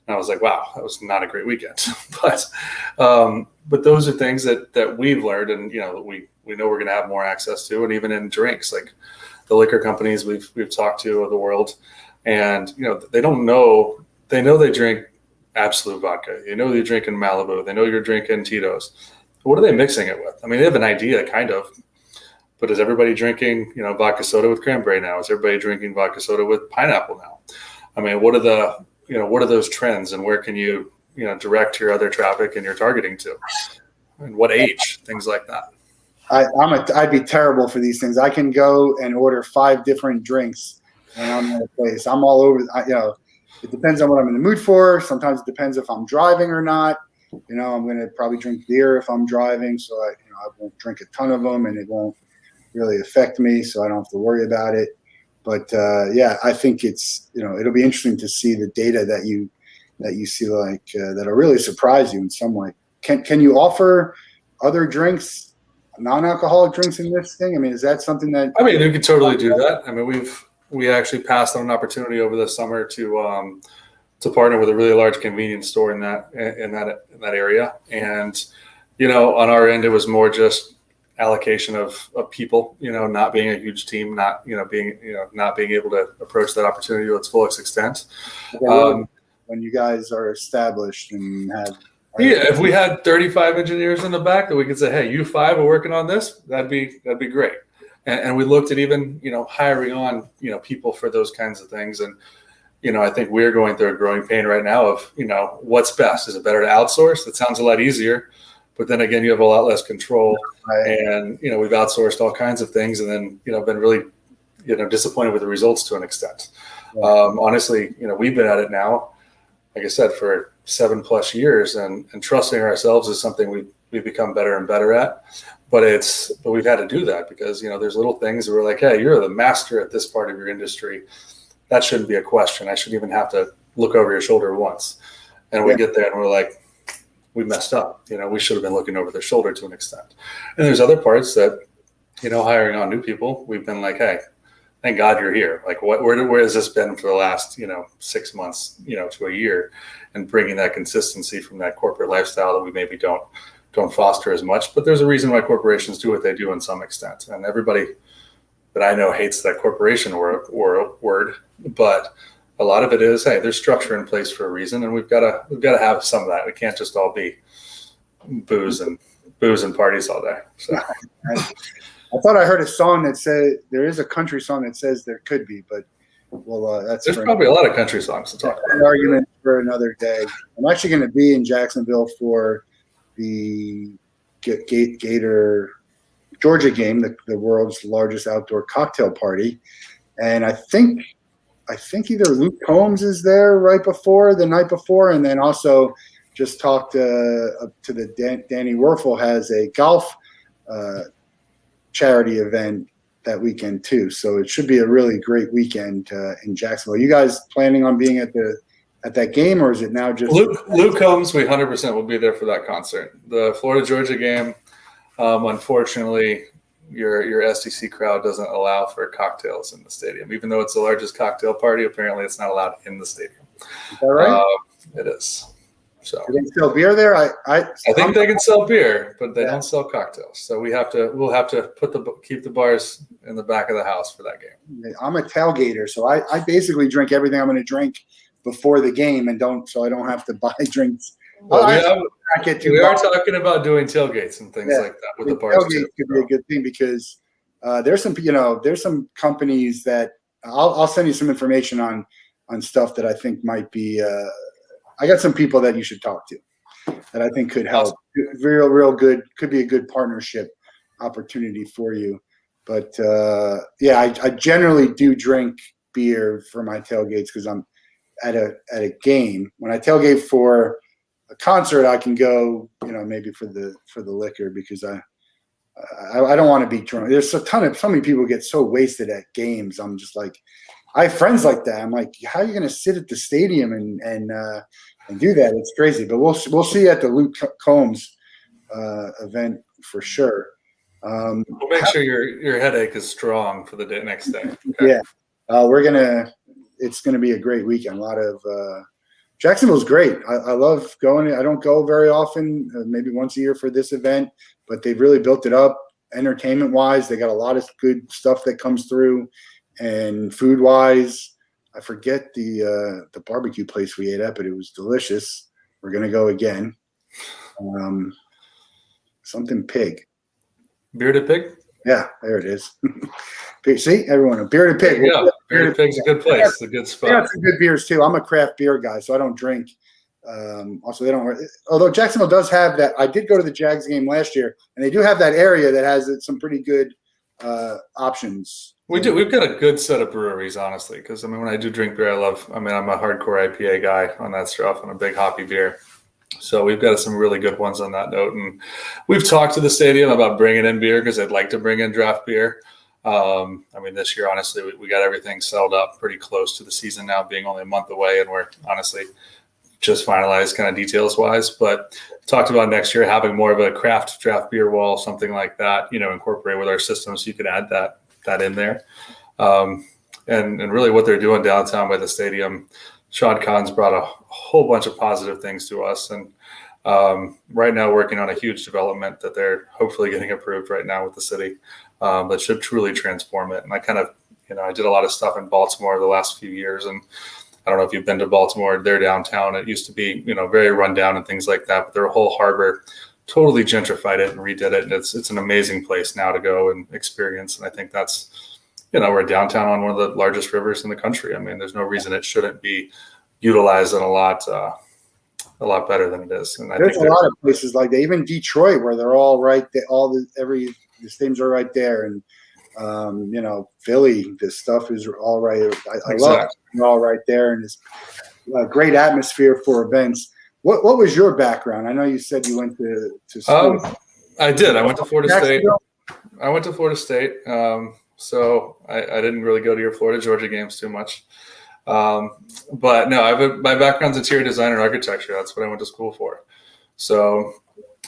And I was like, wow, that was not a great weekend. But those are things that we've learned, and we know we're going to have more access to, and even in drinks, like the liquor companies we've talked to of the world, and they don't know. They know they drink Absolute vodka. They're drinking Malibu. They know you're drinking Tito's. What are they mixing it with? I mean, they have an idea, kind of. But is everybody drinking, vodka soda with cranberry now? Is everybody drinking vodka soda with pineapple now? I mean, what are those trends, and where can you, direct your other traffic and your targeting to, and what age, things like that. I'd be terrible for these things. I can go and order 5 different drinks, and I'm in a place. I'm all over. It depends on what I'm in the mood for. Sometimes it depends if I'm driving or not. I'm going to probably drink beer if I'm driving, so I won't drink a ton of them, and it won't really affect me, so I don't have to worry about it. But I think it's it'll be interesting to see the data that you see that'll really surprise you in some way. Can you offer other drinks, non-alcoholic drinks in this thing? I mean, is that something that? I mean, we could totally do that. I mean, we actually passed on an opportunity over the summer to partner with a really large convenience store in that area, and on our end it was more just allocation of people, not being a huge team, not being able to approach that opportunity to its fullest extent. When you guys are established and have. If we had 35 engineers in the back that we could say, hey, you 5 are working on this, that'd be great. And we looked at even, hiring on, people for those kinds of things. And, I think we're going through a growing pain right now of, what's best? Is it better to outsource? That sounds a lot easier. But then again, you have a lot less control. Right. And, we've outsourced all kinds of things, and then, been really, disappointed with the results to an extent. Right. Honestly, we've been at it now, like I said, for 7+ years, and trusting ourselves is something we've become better and better at. But we've had to do that because, there's little things where we're like, hey, you're the master at this part of your industry. That shouldn't be a question. I shouldn't even have to look over your shoulder once. And we get there and we're like, we messed up. We should have been looking over their shoulder to an extent. And there's other parts that, hiring on new people, we've been like, hey, thank God you're here. Like, where has this been for the last, 6 months, to a year, and bringing that consistency from that corporate lifestyle that we maybe don't foster as much. But there's a reason why corporations do what they do in some extent. And everybody that I know hates that corporation word, but a lot of it is, hey, there's structure in place for a reason, and we've got to have some of that. It can't just all be booze and parties all day. So. I thought I heard a song that said there is a country song that says there could be, but there's probably a lot of country songs to talk about. An argument for another day. I'm actually going to be in Jacksonville for the Gator Georgia game, the world's largest outdoor cocktail party, and I think I think either Luke Combs is there the night before, and then also just talked to Danny Werfel has a golf charity event that weekend too. So it should be a really great weekend in Jacksonville. You guys planning on being at that game, or is it now just Luke Combs? We 100% will be there for that concert. The Florida Georgia game, unfortunately, your SEC crowd doesn't allow for cocktails in the stadium, even though it's the largest cocktail party. Apparently, it's not allowed in the stadium. Is that right? It is. So do they sell beer there? I think they can sell beer, but they don't sell cocktails. So we'll have to keep the bars in the back of the house for that game. I'm a tailgater, so I basically drink everything I'm going to drink before the game, and so I don't have to buy drinks. Well, we are talking about doing tailgates and things like that with the bars. Tailgates could be a good thing because there's some companies that I'll send you some information on stuff that I think might be. I got some people that you should talk to that I think could help. Awesome. Real good. Could be a good partnership opportunity for you. But I generally do drink beer for my tailgates because I'm at a game. When I tailgate for a concert, I can go, maybe for the liquor because I don't want to be drunk. There's so many people get so wasted at games. I'm just like, I have friends like that. I'm like, how are you going to sit at the stadium and do that? It's crazy. But we'll see at the Luke Combs event for sure. We'll make sure your headache is strong for the next day. Okay? Yeah, it's gonna be a great weekend. A lot of Jacksonville's great. I love going. I don't go very often, maybe once a year for this event, but they've really built it up entertainment wise. They got a lot of good stuff that comes through. And food wise, I forget the barbecue place we ate at, but it was delicious. We're gonna go again. Something pig. Bearded Pig? Yeah, there it is. See, everyone, a Bearded Pig. Yeah, Bearded Pig's a good place. It's a good spot. They got some good beers too. I'm a craft beer guy, so I don't drink. Also, they don't. Although Jacksonville does have that. I did go to the Jags game last year, and they do have that area that has some pretty good options. We do. We've got a good set of breweries, honestly, because when I do drink beer, I'm a hardcore IPA guy on that stuff and a big hoppy beer. So we've got some really good ones on that note. And we've talked to the stadium about bringing in beer because they'd like to bring in draft beer. This year, honestly, we got everything settled up pretty close to the season now being only a month away. And we're honestly just finalized kind of details wise, but talked about next year having more of a craft draft beer wall, something like that, incorporate with our system so you could add that in there. And really what they're doing downtown by the stadium, Sean Kahn's brought a whole bunch of positive things to us. And right now working on a huge development that they're hopefully getting approved right now with the city that should truly transform it. And I kind of, I did a lot of stuff in Baltimore the last few years. And I don't know if you've been to Baltimore, their downtown. It used to be, very run down and things like that. But their whole harbor totally gentrified it and redid it. And it's an amazing place now to go and experience. And I think that's, we're downtown on one of the largest rivers in the country. There's no reason it shouldn't be utilized in a lot better than it is. And there's a lot of places like that, even Detroit, where they're all right there. The stadiums are right there, and Philly, this stuff is all right. I love it. They're all right there, and it's a great atmosphere for events. What was your background? I know you said you went to school. I did. I went to Florida State. So I didn't really go to your Florida Georgia games too much. But no, my background's interior design and architecture. That's what I went to school for. So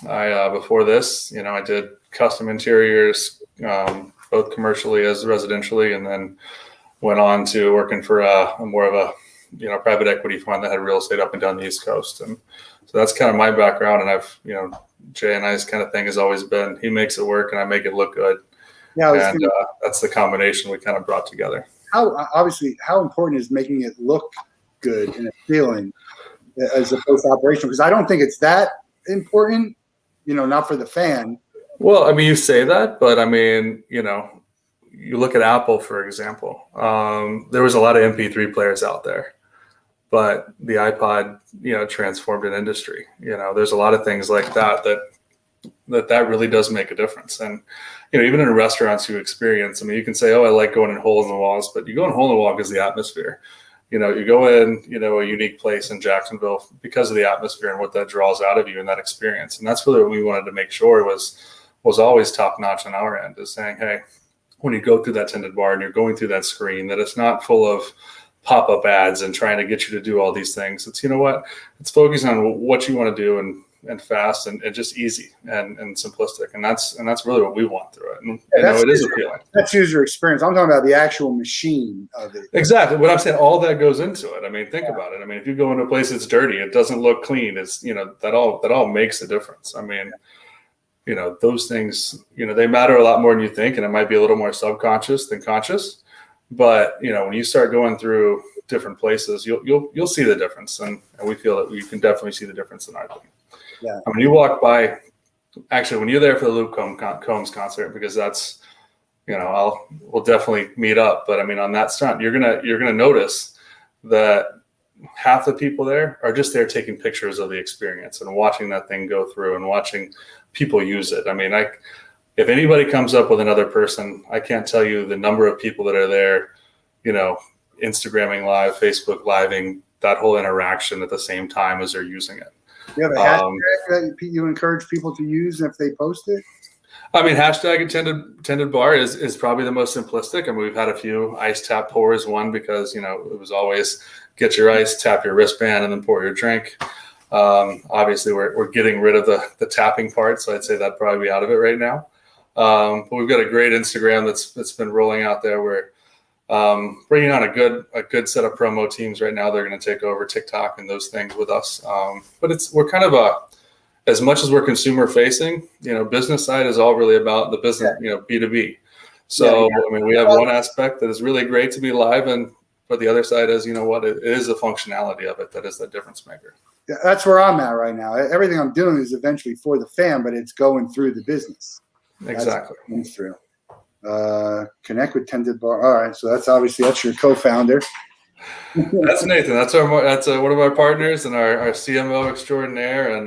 I before this, I did custom interiors, both commercially as residentially, and then went on to working for more of a private equity fund that had real estate up and down the East Coast. And so that's kind of my background. And I've Jay and I's kind of thing has always been he makes it work and I make it look good. Yeah, that's the combination we kind of brought together. How important is making it look good and appealing as opposed to operational? Because I don't think it's that important, not for the fan. Well, you say that, but you look at Apple, for example. There was a lot of MP3 players out there, but the iPod, transformed an industry. There's a lot of things like that that really does make a difference. And, even in restaurants you experience, I mean, you can say, oh, I like going in hole in the walls, but you go in hole in the wall because the atmosphere. You go in, a unique place in Jacksonville because of the atmosphere and what that draws out of you and that experience. And that's really what we wanted to make sure was always top notch on our end, is saying, hey, when you go through that Tended Bar and you're going through that screen, that it's not full of pop-up ads and trying to get you to do all these things. It's, it's focusing on what you want to do and fast and just easy and simplistic. And that's really what we want through it. And it is appealing. That's user experience. I'm talking about the actual machine of it. Exactly. What I'm saying, all that goes into it. I mean, think about it. I mean, if you go into a place that's dirty, it doesn't look clean. It's, that all makes a difference. I mean, those things, they matter a lot more than you think, and it might be a little more subconscious than conscious. But, when you start going through different places, you'll see the difference. And we feel that we can definitely see the difference in our thing. Yeah. I mean, you walk by, actually, when you're there for the Luke Combs concert, because that's, we'll definitely meet up. But I mean, on that stunt, you're gonna notice that half the people there are just there taking pictures of the experience and watching that thing go through and watching people use it. I mean, if anybody comes up with another person, I can't tell you the number of people that are there, Instagramming live, Facebook living, that whole interaction at the same time as they're using it. You have a hashtag that you encourage people to use if they post it? I mean, hashtag Tended Bar is probably the most simplistic. I mean, we've had a few ice tap pours, one because, it was always get your ice, tap your wristband, and then pour your drink. Obviously, we're getting rid of the tapping part, so I'd say that'd probably be out of it right now. But we've got a great Instagram that's been rolling out there. We're bringing on a good set of promo teams right now. They're going to take over TikTok and those things with us. But we're kind of as much as we're consumer facing, business side is all really about the business, B2B. So, I mean, we have one aspect that is really great to be live, but the other side is, it is the functionality of it that is the difference maker. Yeah, that's where I'm at right now. Everything I'm doing is eventually for the fan, but it's going through the business. Exactly. That's through. Connect with Tended Bar. All right, so that's your co-founder. That's Nathan. That's one of our partners and our CMO extraordinaire, and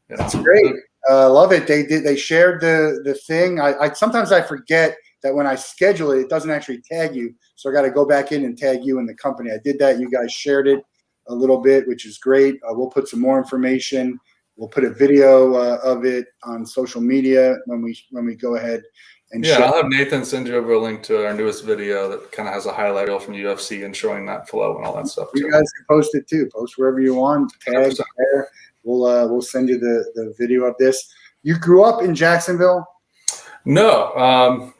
that's great. Love it. They shared the thing. I sometimes I forget that when I schedule it, it doesn't actually tag you, so I got to go back in and tag you in the company. I did that. You guys shared it a little bit, which is great. We'll put some more information. We'll put a video of it on social media when we go ahead. And I'll have Nathan send you over a link to our newest video that kind of has a highlight reel from UFC and showing that flow and all that stuff. You guys can post it too. Post wherever you want. Tag there. We'll send you the video of this. You grew up in Jacksonville? No.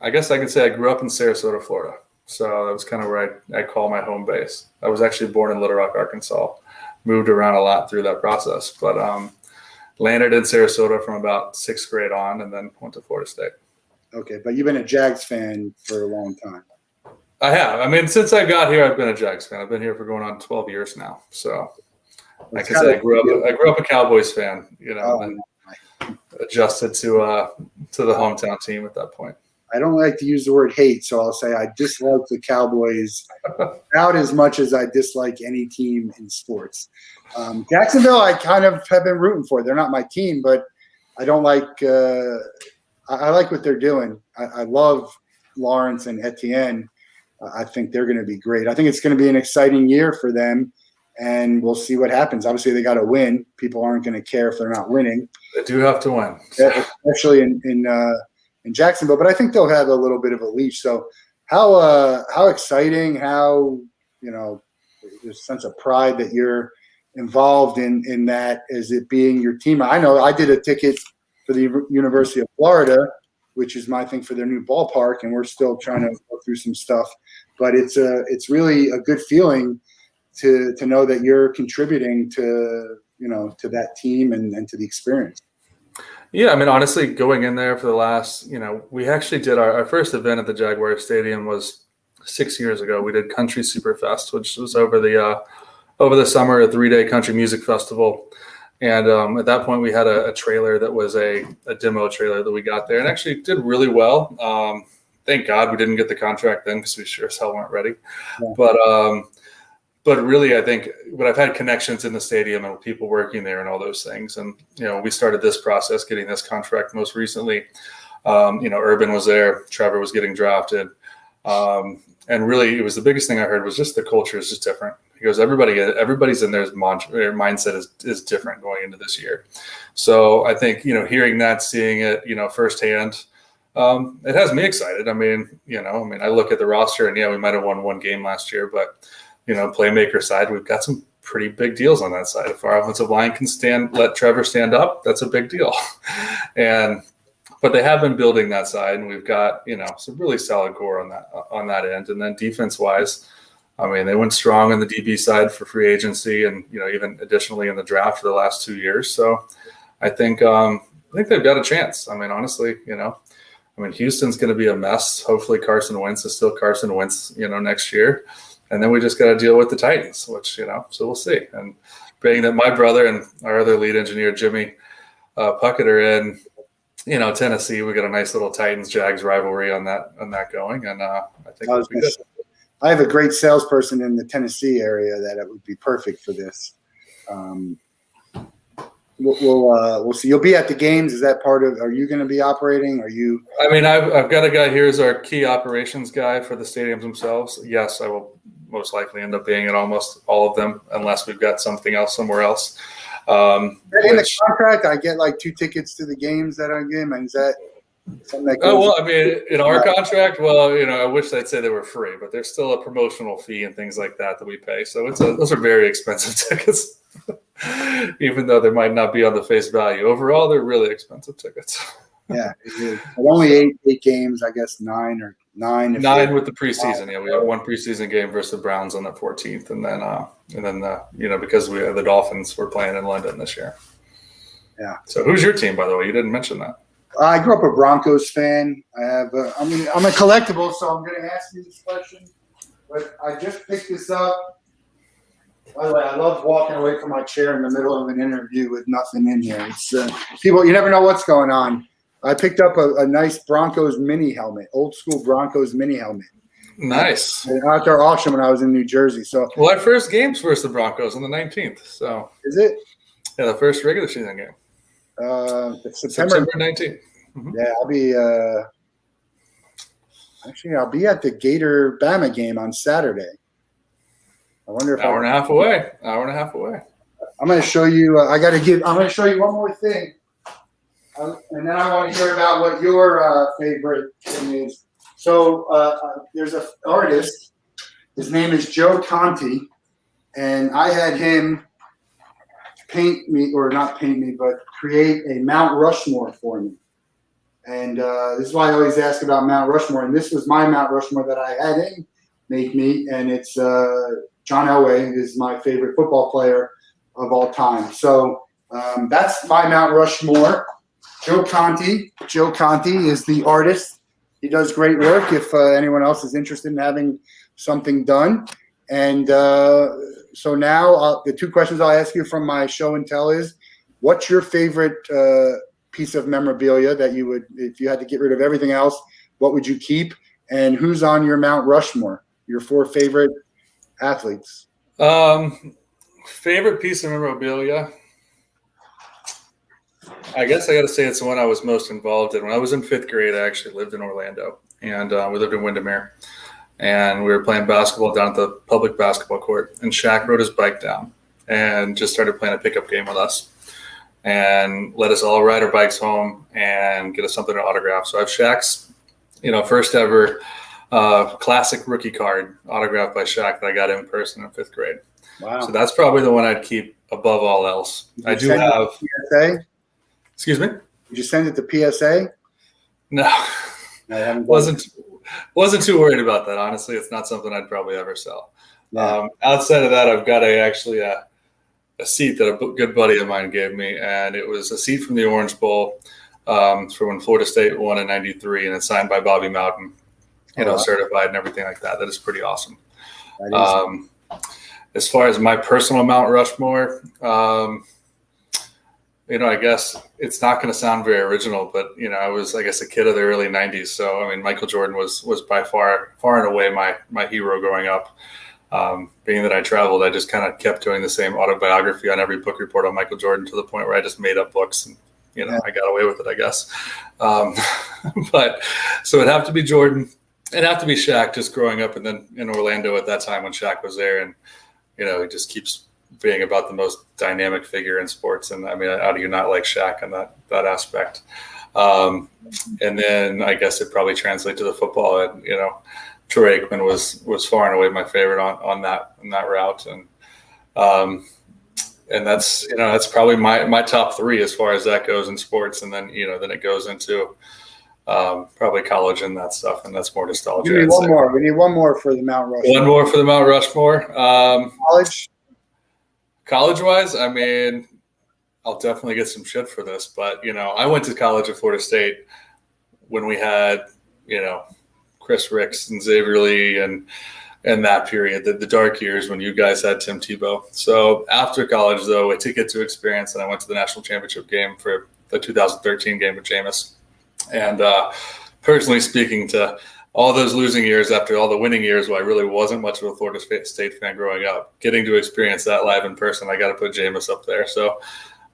I guess I can say I grew up in Sarasota, Florida. So that was kind of where I call my home base. I was actually born in Little Rock, Arkansas. Moved around a lot through that process, but landed in Sarasota from about 6th grade on, and then went to Florida State. Okay, but you've been a Jags fan for a long time. I have. I mean, since I got here, I've been a Jags fan. I've been here for going on 12 years now. So I can say I grew up a Cowboys fan, and adjusted to the hometown team at that point. I don't like to use the word hate, so I'll say I dislike the Cowboys about as much as I dislike any team in sports. Jacksonville, I kind of have been rooting for. They're not my team, but I don't like I like what they're doing. I love Lawrence and Etienne. I think they're going to be great. I think it's going to be an exciting year for them, and we'll see what happens. Obviously, they got to win. People aren't going to care if they're not winning. They do have to win, especially in Jacksonville. But I think they'll have a little bit of a leash. So how exciting! How there's a sense of pride that you're involved in that as it being your team. I know I did a ticket for the University of Florida, which is my thing for their new ballpark, and we're still trying to go through some stuff. But it's really a good feeling to know that you're contributing to that team and to the experience. Yeah, I mean, honestly, going in there for the last, we actually did our first event at the Jaguar Stadium was 6 years ago. We did Country Superfest, which was over the summer, a 3-day country music festival. And at that point, we had a trailer that was a demo trailer that we got there and actually did really well. Thank God we didn't get the contract then because we sure as hell weren't ready. Yeah. But but really, I think when I've had connections in the stadium and people working there and all those things, and we started this process, getting this contract most recently. Urban was there, Trevor was getting drafted, and really, it was the biggest thing I heard was just the culture is just different. He goes, everybody's in their mindset is different going into this year. So I think hearing that, seeing it firsthand. It has me excited. I look at the roster and we might have won one game last year, but playmaker side, we've got some pretty big deals on that side. If our offensive line can let Trevor stand up, that's a big deal. But they have been building that side, and we've got some really solid core on that end. And then defense wise, they went strong on the DB side for free agency, and even additionally in the draft for the last 2 years. So I think they've got a chance. Honestly, Houston's going to be a mess. Hopefully Carson Wentz is still Carson Wentz, next year. And then we just got to deal with the Titans, which, so we'll see. And being that my brother and our other lead engineer, Jimmy Puckett, are in, Tennessee, we got a nice little Titans-Jags rivalry on that going. And I think it'll be good. I have a great salesperson in the Tennessee area that it would be perfect for this. We'll see. You'll be at the games. Is that part of? Are you going to be operating? Are you? I've got a guy here as our key operations guy for the stadiums themselves. Yes, I will most likely end up being at almost all of them, unless we've got something else somewhere else. In the contract, I get like 2 tickets to the games that I give. Is that something that goes? In our contract, I wish they'd say they were free, but there's still a promotional fee and things like that we pay. So those are very expensive tickets. Even though they might not be on the face value. Overall, they're really expensive tickets. Yeah. Only 8 games, I guess 9 or 9. 9 with the preseason. Yeah, we have one preseason game versus the Browns on the 14th. And then because we have the Dolphins, we're playing in London this year. Yeah. So who's your team, by the way? You didn't mention that. I grew up a Broncos fan. I'm a collectible, so I'm going to ask you this question. But I just picked this up. By the way, I love walking away from my chair in the middle of an interview with nothing in here. It's people, you never know what's going on. I picked up a nice Broncos mini helmet, old school Broncos mini helmet. Nice. At their auction when I was in New Jersey. So our first game's versus the Broncos on the 19th. So is it? Yeah, the first regular season game. September 19th. Mm-hmm. Yeah, I'll be at the Gator Bama game on Saturday. I wonder if hour and a half away. I'm going to show you. I'm going to show you one more thing, and then I want to hear about what your favorite thing is. So there's an artist. His name is Joe Conti, and I had him create a Mount Rushmore for me. And this is why I always ask about Mount Rushmore. And this was my Mount Rushmore that I had him make me, and it's John Elway is my favorite football player of all time. So that's my Mount Rushmore. Joe Conti is the artist. He does great work if anyone else is interested in having something done. And so now the 2 questions I'll ask you from my show and tell is, what's your favorite piece of memorabilia that you would, if you had to get rid of everything else, what would you keep? And who's on your Mount Rushmore? Your 4 favorite athletes. Favorite piece of memorabilia? I guess I got to say it's the one I was most involved in. When I was in 5th grade, I actually lived in Orlando, and we lived in Windermere. And we were playing basketball down at the public basketball court. And Shaq rode his bike down and just started playing a pickup game with us. And let us all ride our bikes home and get us something to autograph. So I have Shaq's, first ever classic rookie card autographed by Shaq that I got in person in 5th grade. Wow. So that's probably the one I'd keep above all else. I do have PSA. Excuse me? Did you send it to PSA? No. Wasn't too worried about that. Honestly, it's not something I'd probably ever sell. Yeah. Outside of that, I've got a seat that a good buddy of mine gave me, and it was a seat from the Orange Bowl from when Florida State won in '93, and it's signed by Bobby Mountain, certified and everything like that. That is pretty awesome. As far as my personal Mount Rushmore, I guess it's not going to sound very original, but I was, I guess, a kid of the early '90s. So Michael Jordan was by far and away my hero growing up. Being that I traveled, I just kind of kept doing the same autobiography on every book report on Michael Jordan to the point where I just made up books and, I got away with it, I guess. But so it'd have to be Jordan. It'd have to be Shaq, just growing up and then in Orlando at that time when Shaq was there. And, he just keeps being about the most dynamic figure in sports. And I mean, how do you not like Shaq in that aspect? And then I guess it probably translates to the football. And, Troy Aikman was far and away my favorite on that route. And that's probably my top three as far as that goes in sports. And then, then it goes into probably college and that stuff. And that's more nostalgia. We need one more. We need one more for the Mount Rushmore. One more for the Mount Rushmore. College-wise, I mean, I'll definitely get some shit for this, but, I went to college at Florida State when we had, Chris Ricks and Xavier Lee and that period, the dark years when you guys had Tim Tebow. So after college, though, I took it to experience, and I went to the national championship game for the 2013 game with Jameis. And personally speaking, to all those losing years after all the winning years, where I really wasn't much of a Florida State fan growing up, getting to experience that live in person, I got to put Jameis up there. So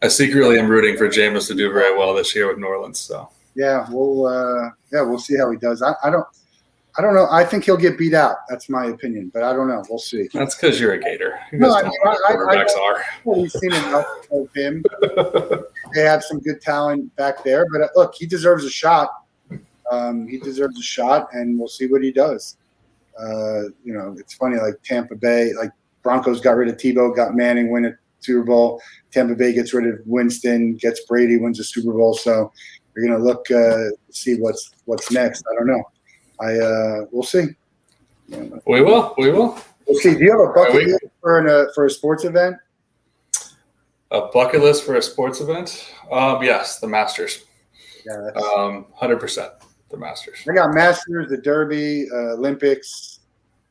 I secretly am rooting for Jameis to do very well this year with New Orleans. So we'll see how he does. I don't know. I think he'll get beat out. That's my opinion, but I don't know. We'll see. That's because you're a Gator. No, quarterbacks are. We've seen enough of him. They have some good talent back there, but look, he deserves a shot. He deserves a shot, and we'll see what he does. It's funny, like Tampa Bay, like Broncos got rid of Tebow, got Manning, win a Super Bowl. Tampa Bay gets rid of Winston, gets Brady, wins a Super Bowl. So you're going to look, see what's next. I don't know. We'll see. We will. We'll see. Do you have a bucket list for a sports event? A bucket list for a sports event? Yes, the Masters. Yeah, 100%. The Masters. I got Masters, the Derby, Olympics.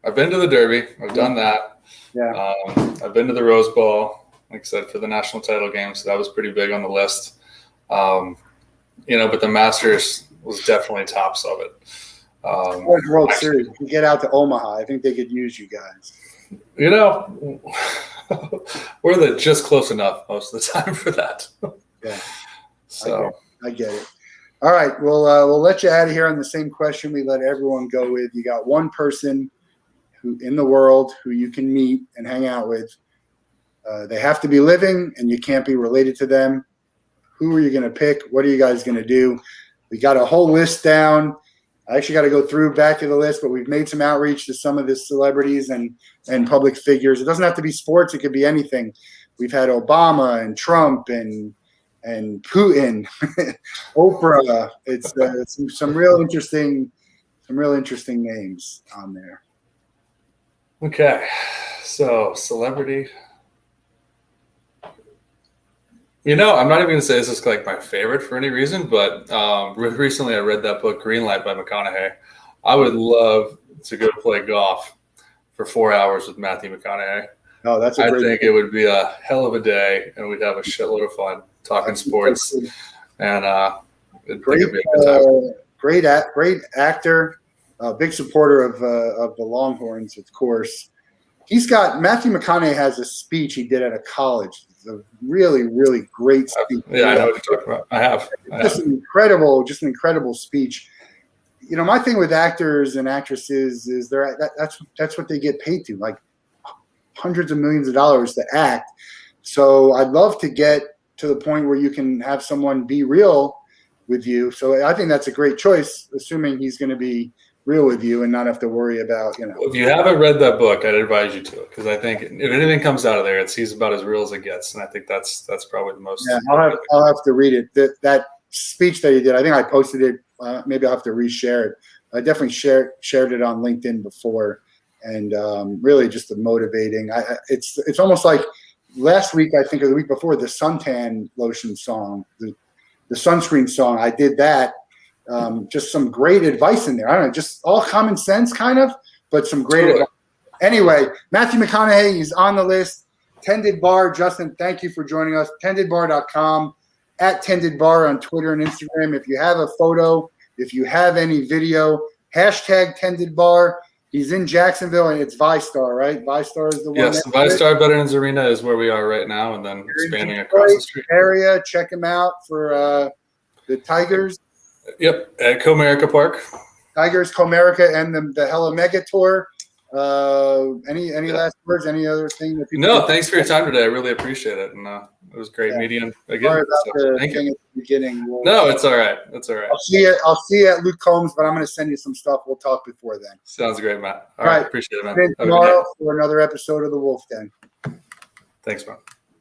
I've been to the Derby. I've done that. Yeah. I've been to the Rose Bowl, like I said, for the national title game. So that was pretty big on the list. But the Masters was definitely tops of it. World Series. You get out to Omaha. I think they could use you guys. We're just close enough most of the time for that. Yeah. So I get it. All right. We'll let you out of here on the same question we let everyone go with. You got one person who in the world who you can meet and hang out with. They have to be living, and you can't be related to them. Who are you going to pick? What are you guys going to do? We got a whole list down. I actually got to go through back of the list, but we've made some outreach to some of the celebrities and public figures. It doesn't have to be sports. It could be anything. We've had Obama and Trump and Putin, Oprah. It's some real interesting names on there. Okay. So celebrity. I'm not even going to say this is like my favorite for any reason, but recently I read that book, Green Light by McConaughey. I would love to go play golf for 4 hours with Matthew McConaughey. Oh, I think it would be a hell of a day, and we'd have a shitload of fun talking sports. And it'd be a good time. Great actor, big supporter of the Longhorns, of course. Matthew McConaughey has a speech he did at a college. It's a really, really great speech. I know what you're talking about. I have. An incredible speech. My thing with actors and actresses is that's what they get paid to, like hundreds of millions of dollars to act. So I'd love to get to the point where you can have someone be real with you. So I think that's a great choice, assuming he's going to be real with you and not have to worry about, If you haven't read that book, I'd advise you to, because I think if anything comes out of there, he's about as real as it gets, and I think that's probably the most. Yeah, I'll have to read it. That speech that he did, I think I posted it. Maybe I'll have to reshare it. I definitely shared it on LinkedIn before, and really just the motivating. It's almost like last week, I think, or the week before, the suntan lotion song, the sunscreen song. I did that. Just some great advice in there. I don't know, just all common sense kind of, but some great advice. Anyway, Matthew McConaughey is on the list. Tended Bar, Justin, thank you for joining us. TendedBar.com, @Tended Bar on Twitter and Instagram. If you have a photo, if you have any video, #Tended Bar. He's in Jacksonville, and it's ViStar, right? ViStar is the one. Yes, ViStar Veterans Arena is where we are right now, and then expanding across the street. Area, check him out for the Tigers. Yep, at Comerica Park. Tigers, Comerica, and the Hella Mega Tour. Any last words? Any other thing that people? No, thanks for your time today. I really appreciate it, and it was great meeting you again. Sorry about the thank thing you. at the beginning. No, it's all right. It's all right. I'll see you at Luke Combs, but I'm going to send you some stuff. We'll talk before then. Sounds great, Matt. All right. right. Appreciate it, man. Tomorrow for another episode of the Wolff Den. Thanks, man.